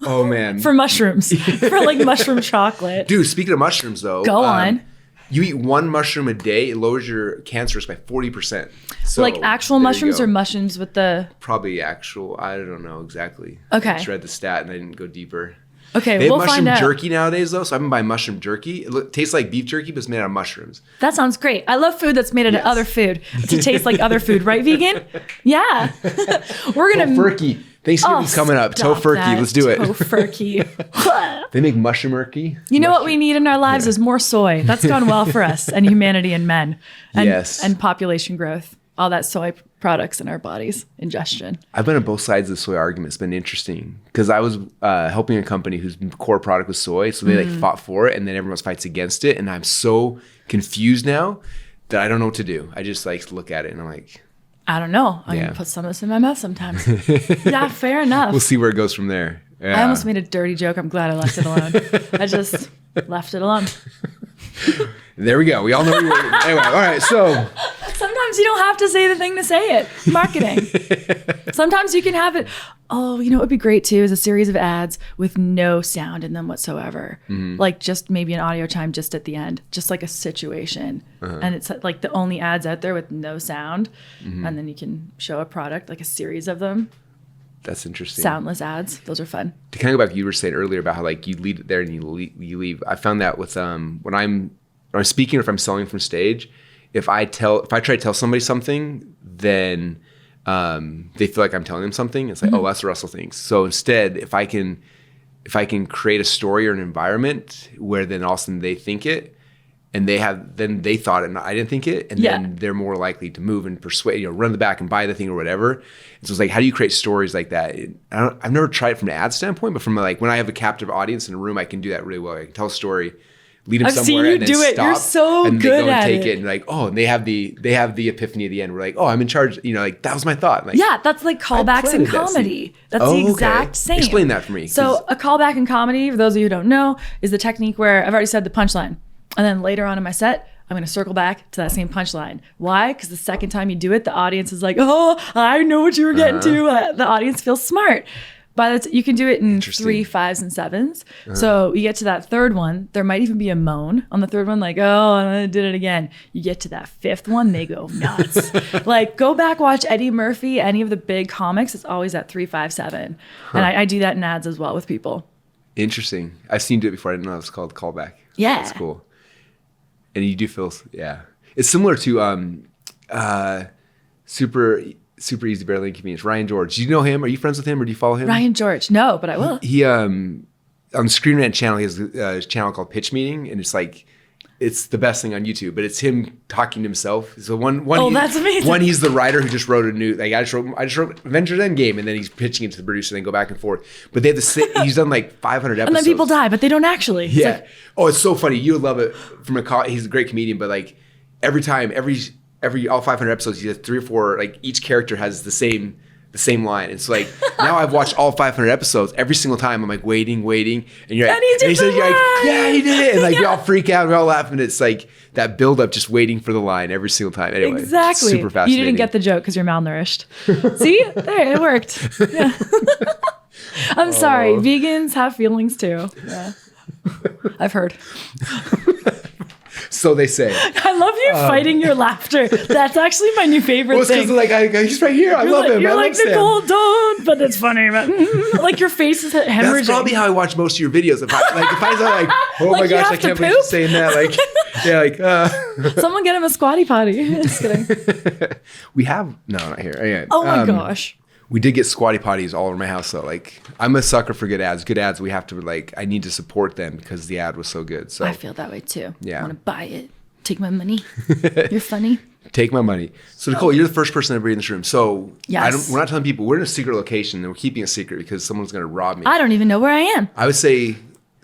Oh, man. For mushrooms. For like mushroom chocolate. Dude, speaking of mushrooms, though. Go on. You eat one mushroom a day, it lowers your cancer risk by 40%. So, like actual mushrooms or mushrooms with the... Probably actual. I don't know exactly. Okay. I just read the stat and I didn't go deeper. Okay, they have we'll mushroom find out. jerky nowadays, though, so I've been buying mushroom jerky. It tastes like beef jerky, but it's made out of mushrooms. That sounds great. I love food that's made out of other food to taste like other food, right, vegan? Yeah. We're going to... Tofurkey. Thanksgiving's coming up. Tofurkey. Let's do it. Tofurkey. They make mushroom-urky. You know what we need in our lives is more soy. That's gone well for us and humanity and men. And, and population growth. All that soy products in our bodies, ingestion. I've been on both sides of the soy argument. It's been interesting because I was helping a company whose core product was soy. So they like fought for it and then everyone else fights against it. And I'm so confused now that I don't know what to do. I just like look at it and I'm like... I don't know. I'm going to put some of this in my mouth sometimes. Yeah, fair enough. We'll see where it goes from there. Yeah. I almost made a dirty joke. I'm glad I left it alone. I just left it alone. There we go. We all know you were. Anyway, all right. So sometimes you don't have to say the thing to say it. Marketing. Sometimes you can have it. Oh, you know what would be great too is a series of ads with no sound in them whatsoever. Like just maybe an audio chime just at the end, just like a situation. And it's like the only ads out there with no sound. And then you can show a product, like a series of them. That's interesting. Soundless ads. Those are fun. To kind of go back, you were saying earlier about how like you lead it there and you leave. I found that with when I'm speaking or if I'm selling from stage, if I try to tell somebody something, then they feel like I'm telling them something. It's like, oh, that's what Russell thinks. So instead, if I can create a story or an environment where then all of a sudden they think it, and then they thought it and I didn't think it, and then they're more likely to move and persuade, run the back and buy the thing or whatever. And so it's like, how do you create stories like that? I've never tried it from an ad standpoint, but from like when I have a captive audience in a room, I can do that really well. I can tell a story, lead them I've somewhere, seen you and then do it. stop, You're so and good they go at and take it. it, and like, oh, and they have the epiphany at the end. We're like, oh, I'm in charge. Like that was my thought. Like, yeah, that's like callbacks in comedy. That's the exact same. Explain that for me. So a callback in comedy, for those of you who don't know, is the technique where I've already said the punchline, and then later on in my set, I'm going to circle back to that same punchline. Why? Because the second time you do it, the audience is like, oh, I know what you were getting to. The audience feels smart. You can do it in 3, 5s, and 7s. So you get to that third one, there might even be a moan on the third one, like, oh, I did it again. You get to that 5th one, they go nuts. Like, go back, watch Eddie Murphy, any of the big comics, it's always at 3, 5, 7. And I do that in ads as well with people. Interesting. I've seen you do it before. I didn't know it was called callback. Yeah. That's cool. And you do feel, it's similar to super easy, barely inconvenience. Ryan George. Do you know him? Are you friends with him or do you follow him? Ryan George. No, but I will. He on the Screen Rant channel, he has a channel called Pitch Meeting, and it's like, it's the best thing on YouTube, but it's him talking to himself. So that's amazing. One, he's the writer who just wrote a new, like I just wrote Avengers Endgame, and then he's pitching it to the producer, and then go back and forth. But they have he's done like 500 episodes. And then people die, but they don't actually. Yeah. It's like, it's so funny. You would love it he's a great comedian, but like every time, all 500 episodes, he has 3 or 4, like each character has the same line. It's like, now I've watched all 500 episodes. Every single time I'm like waiting, and you're like, and he says, yeah, he did it. And like we all freak out, we all laugh, and it's like that build up, just waiting for the line every single time. Anyway, exactly. Super fascinating. You didn't get the joke because you're malnourished. See, there, it worked. Yeah. I'm sorry. Vegans have feelings too. Yeah. I've heard. So they say. I love you fighting your laughter. That's actually my new favorite Well, it's thing. because he's right here. I love him. You're I like love Sam. Nicole, don't. But it's funny. But, like your face is hemorrhaging. That's probably how I watch most of your videos. If I was like, oh Like my you gosh, have I to can't believe poop? you're saying that. Like, Someone get him a squatty potty. Just kidding. we have not here. Yeah. Oh my gosh. We did get squatty potties all over my house though. Like, I'm a sucker for good ads. Good ads, we have to I need to support them because the ad was so good. So I feel that way too. Yeah. I want to buy it. Take my money. You're funny. take my money. So Nicole, you're the first person to be in this room. So Yes. we're not telling people we're in a secret location and we're keeping it secret because someone's going to rob me. I don't even know where I am. I would say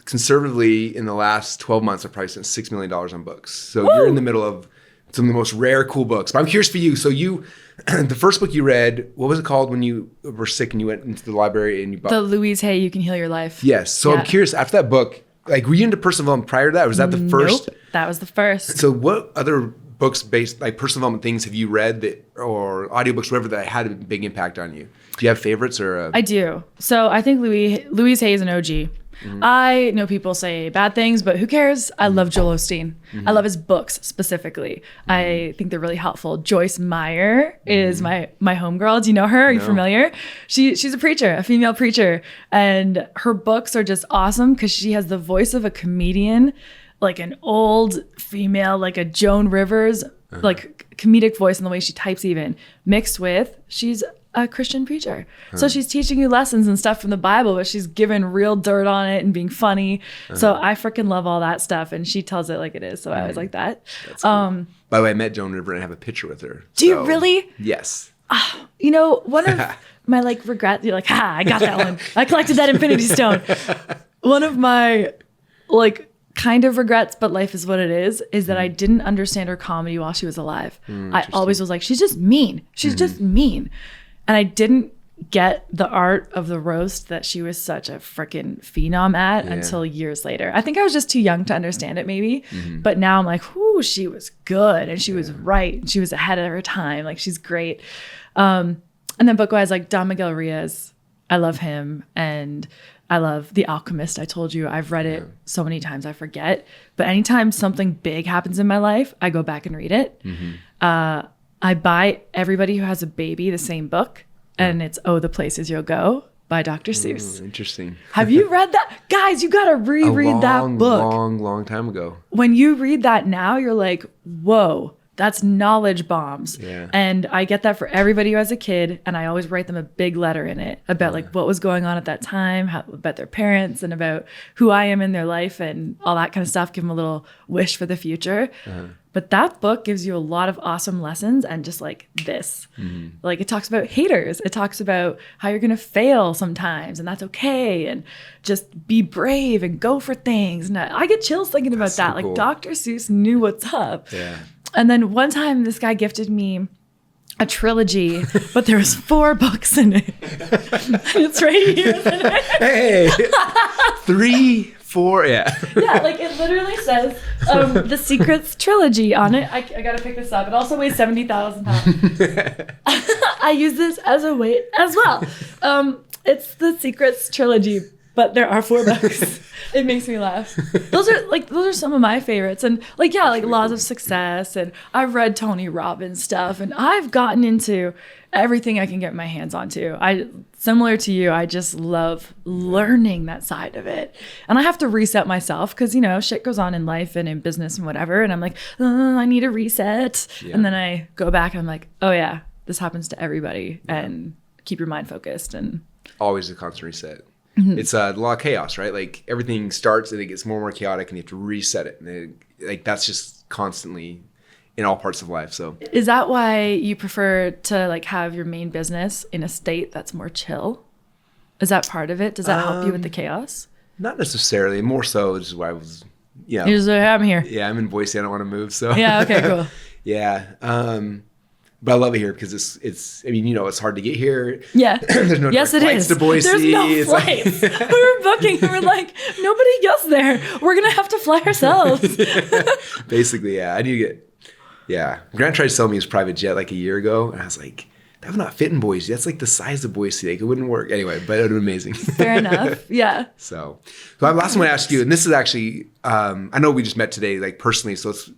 conservatively in the last 12 months, I've probably spent $6 million on books. So you're in the middle of some of the most rare, cool books. But I'm curious for you. So the first book you read, what was it called when you were sick and you went into the library and you bought? The Louise Hay, You Can Heal Your Life. Yes. So Yeah. I'm curious, after that book, were you into personal development prior to that? Or was that the first? Nope, that was the first. So what other books based, personal development things have you read or audiobooks, whatever, that had a big impact on you? Do you have favorites or? I do. So I think Louise Hay is an OG. I know people say bad things, but who cares? I love Joel Osteen. I love his books specifically. I think they're really helpful. Joyce Meyer is my homegirl. Do you know her? Are you familiar? She's a preacher, a female preacher. And her books are just awesome because she has the voice of a comedian, like an old female, like a Joan Rivers, like comedic voice in the way she types even, mixed with she's a Christian preacher. So she's teaching you lessons and stuff from the Bible, but she's giving real dirt on it and being funny. So I freaking love all that stuff. And she tells it like it is. So I always like that. That's cool. By the way, I met Joan River and I have a picture with her. Do you really? Yes. You know, one of my regrets, you're like, I got that one. I collected that Infinity Stone. One of my kind of regrets, but life is what it is that I didn't understand her comedy while she was alive. I always was like, she's just mean. She's just mean. And I didn't get the art of the roast that she was such a freaking phenom at until years later. I think I was just too young to understand it maybe. But now I'm like, whoo, she was good. And she was right. She was ahead of her time. Like, she's great. And then book-wise, Don Miguel Ruiz, I love him. And I love The Alchemist. I told you, I've read it so many times, I forget. But anytime something big happens in my life, I go back and read it. I buy everybody who has a baby the same book, and it's Oh, the Places You'll Go by Dr. Seuss. Interesting. Have you read that? Guys, you got to reread that book. Long time ago. When you read that now, you're like, whoa, that's knowledge bombs. Yeah. And I get that for everybody who has a kid, and I always write them a big letter in it about what was going on at that time, about their parents, and about who I am in their life and all that kind of stuff. Give them a little wish for the future. But that book gives you a lot of awesome lessons, and just like this, it talks about haters. It talks about how you're going to fail sometimes, and that's okay. And just be brave and go for things. And I get chills thinking about that. So cool. Dr. Seuss knew what's up. Yeah. And then one time this guy gifted me a trilogy, but there was 4 books in it. It's right here. Isn't it? Hey, 3, 4, yeah. Yeah, it literally says The Secrets Trilogy on it. I gotta pick this up. It also weighs 70,000 pounds. I use this as a weight as well. It's The Secrets Trilogy, but there are 4 books. It makes me laugh. Those are some of my favorites. And Laws of Success, and I've read Tony Robbins stuff, and I've gotten into everything I can get my hands onto. Similar to you, I just love learning that side of it. And I have to reset myself because, shit goes on in life and in business and whatever. And I'm like, I need a reset. Yeah. And then I go back and I'm like, oh yeah, this happens to everybody. Yeah. And keep your mind focused. And always a constant reset. It's a lot of chaos, right? Everything starts and it gets more and more chaotic and you have to reset it. And that's just constantly in all parts of life. So is that why you prefer to have your main business in a state that's more chill? Is that part of it? Does that help you with the chaos? Not necessarily. More so, this is why I was, I'm here. Yeah, I'm in Boise. I don't want to move. So yeah, okay, cool. Yeah. But I love it here because it's it's hard to get here. Yeah. There's no yes, it flights is. to Boise. There's no flights. We were booking and we're like, nobody gets there. We're going to have to fly ourselves. Basically, yeah. I need to get, Grant tried to sell me his private jet a year ago. And I was like, that would not fit in Boise. That's like the size of Boise. Like, it wouldn't work anyway, but it would be amazing. Fair enough. Yeah. So last one I ask you, and this is actually, I know we just met today, like personally, so it's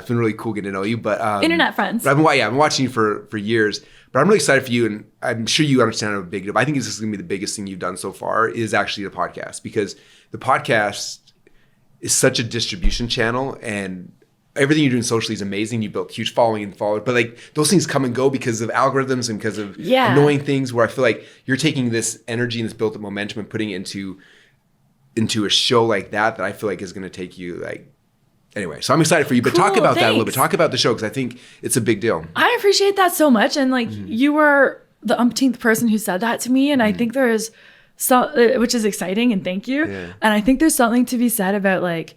been really cool getting to know you, but Internet friends. But I've been watching you for years, but I'm really excited for you, and I'm sure you understand how big deal. I think this is going to be the biggest thing you've done so far is actually the podcast, because the podcast is such a distribution channel, and everything you're doing socially is amazing. You built huge following and followers, but like those things come and go because of algorithms and because of annoying things, where I feel like you're taking this energy and this built up momentum and putting it into a show like that I feel like is going to take you like, anyway. So I'm excited for you, but talk about that a little bit. Talk about the show, because I think it's a big deal. I appreciate that so much. And like you were the umpteenth person who said that to me. And I think there is which is exciting, and thank you. Yeah. And I think there's something to be said about like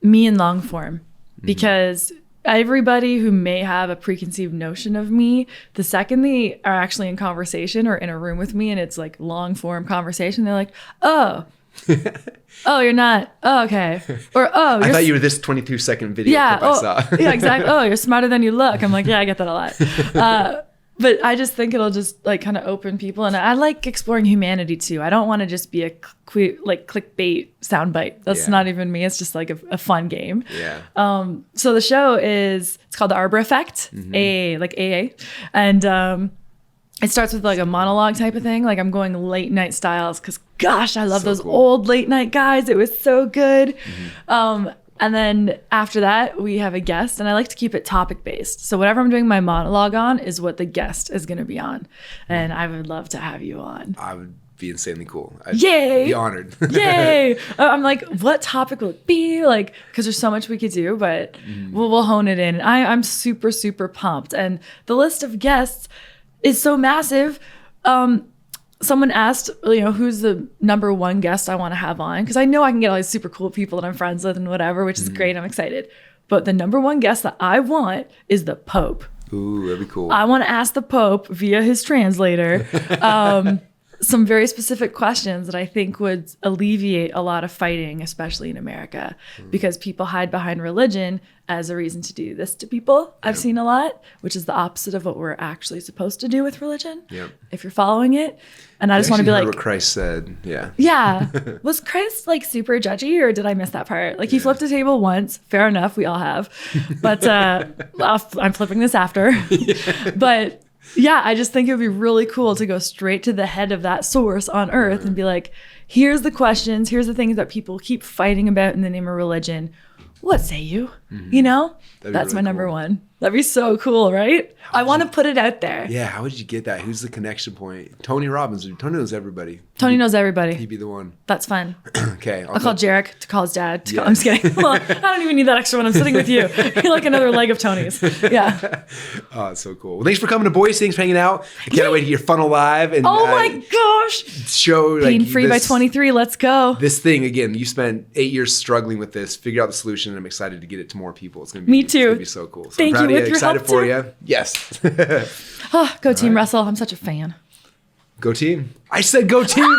me in long form. Because everybody who may have a preconceived notion of me, the second they are actually in conversation or in a room with me and it's like long form conversation, they're like, oh, you're not. Oh, okay. Or, oh, I thought you were this 22-second video clip I saw. Yeah, exactly. Oh, you're smarter than you look. I'm like, yeah, I get that a lot. But I just think it'll just like kind of open people. And I like exploring humanity too. I don't want to just be a clickbait soundbite. That's not even me. It's just like a fun game. Yeah. So the show it's called the Arbour Affect, AA. And it starts with like a monologue type of thing. Like I'm going late night styles because gosh, I love those old late night guys. It was so good. And then after that, we have a guest, and I like to keep it topic based. So whatever I'm doing my monologue on is what the guest is going to be on. And I would love to have you on. I would be insanely cool. I'd Yay! be honored. Yay! I'm like, what topic will it be? Like, because there's so much we could do, but we'll hone it in. And I'm super, super pumped. And the list of guests is so massive. Someone asked, who's the number one guest I want to have on? Because I know I can get all these super cool people that I'm friends with and whatever, which is great. I'm excited. But the number one guest that I want is the Pope. Ooh, that'd be cool. I want to ask the Pope via his translator some very specific questions that I think would alleviate a lot of fighting, especially in America, because people hide behind religion as a reason to do this to people. I've seen a lot, which is the opposite of what we're actually supposed to do with religion. Yep. If you're following it. And I just want to be like, what Christ said. Yeah. Yeah. Was Christ like super judgy, or did I miss that part? Like he flipped a table once. Fair enough. We all have. But I'm flipping this after. But yeah, I just think it would be really cool to go straight to the head of that source on earth and be like, here's the questions. Here's the things that people keep fighting about in the name of religion. What say you? That's really my number one. That'd be so cool, right? I want to put it out there. Yeah, how would you get that? Who's the connection point? Tony Robbins. Tony knows everybody. Tony knows everybody. He'd be the one. That's fun. Okay. I'll call Jarek to call his dad. I'm just kidding. Well, I don't even need that extra one. I'm sitting with you. You're like another leg of Tony's. Yeah. Oh, it's so cool. Well, thanks for coming to Boise. Thanks for hanging out. I can't wait to hear Funnel Live. And, oh my gosh. Show Pain free by 23. Let's go. This thing, again, you spent 8 years struggling with this, figured out the solution, and I'm excited to get it to more people. It's going to be, Me too. It's going to be so cool. So Thank I'm proud you. of With your excited help for too. you. Yes. Go Team Russell. I'm such a fan. Go team. I said go team.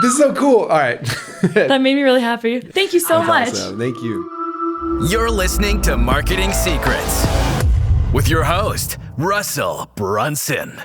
This is so cool. All right. That made me really happy. Thank you so much. Awesome. Thank you. You're listening to Marketing Secrets with your host, Russell Brunson.